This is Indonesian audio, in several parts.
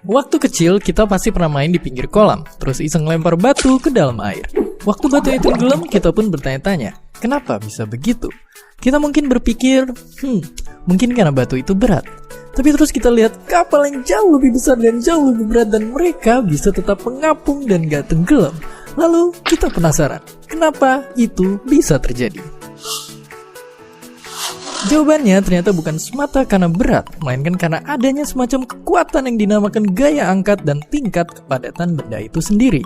Waktu kecil, kita pasti pernah main di pinggir kolam, terus iseng lempar batu ke dalam air. Waktu batunya tenggelam, kita pun bertanya-tanya, kenapa bisa begitu? Kita mungkin berpikir, mungkin karena batu itu berat. Tapi terus kita lihat kapal yang jauh lebih besar dan jauh lebih berat dan mereka bisa tetap mengapung dan gak tenggelam. Lalu kita penasaran, kenapa itu bisa terjadi? Jawabannya ternyata bukan semata karena berat, melainkan karena adanya semacam kekuatan yang dinamakan gaya angkat dan tingkat kepadatan benda itu sendiri.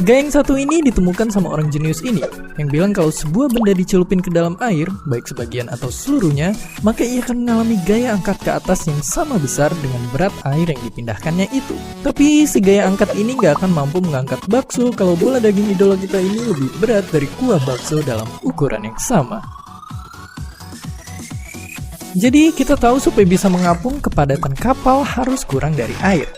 Gaya yang satu ini ditemukan sama orang jenius ini, yang bilang kalau sebuah benda dicelupin ke dalam air, baik sebagian atau seluruhnya, maka ia akan mengalami gaya angkat ke atas yang sama besar dengan berat air yang dipindahkannya itu. Tapi si gaya angkat ini gak akan mampu mengangkat bakso kalau bola daging idola kita ini lebih berat dari kuah bakso dalam ukuran yang sama. Jadi kita tahu supaya bisa mengapung kepadatan kapal harus kurang dari air.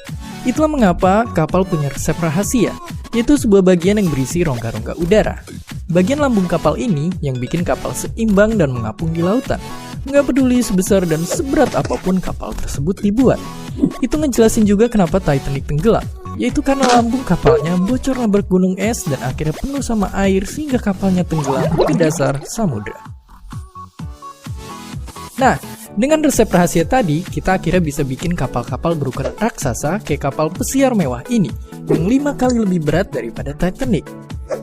Itulah mengapa kapal punya resep rahasia, yaitu sebuah bagian yang berisi rongga-rongga udara. Bagian lambung kapal ini yang bikin kapal seimbang dan mengapung di lautan. Nggak peduli sebesar dan seberat apapun kapal tersebut dibuat. Itu ngejelasin juga kenapa Titanic tenggelam, yaitu karena lambung kapalnya bocor nabrak gunung es dan akhirnya penuh sama air sehingga kapalnya tenggelam ke dasar samudra. Nah, dengan resep rahasia tadi, kita akhirnya bisa bikin kapal-kapal berukuran raksasa kayak kapal pesiar mewah ini, yang 5 kali lebih berat daripada Titanic.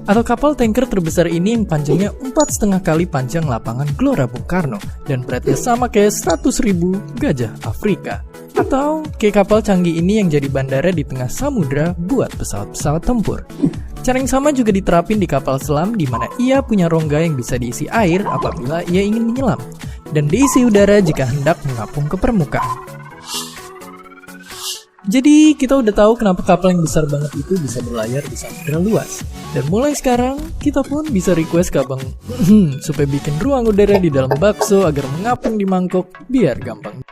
Atau kapal tanker terbesar ini yang panjangnya 4,5 kali panjang lapangan Gelora Bung Karno, dan beratnya sama kayak 100.000 gajah Afrika. Atau kayak kapal canggih ini yang jadi bandara di tengah samudra buat pesawat-pesawat tempur. Cara yang sama juga diterapin di kapal selam di mana ia punya rongga yang bisa diisi air apabila ia ingin menyelam, dan diisi udara jika hendak mengapung ke permukaan. Jadi kita udah tahu kenapa kapal yang besar banget itu bisa berlayar di samudra luas. Dan mulai sekarang kita pun bisa request ke abang supaya bikin ruang udara di dalam bakso agar mengapung di mangkok biar gampang.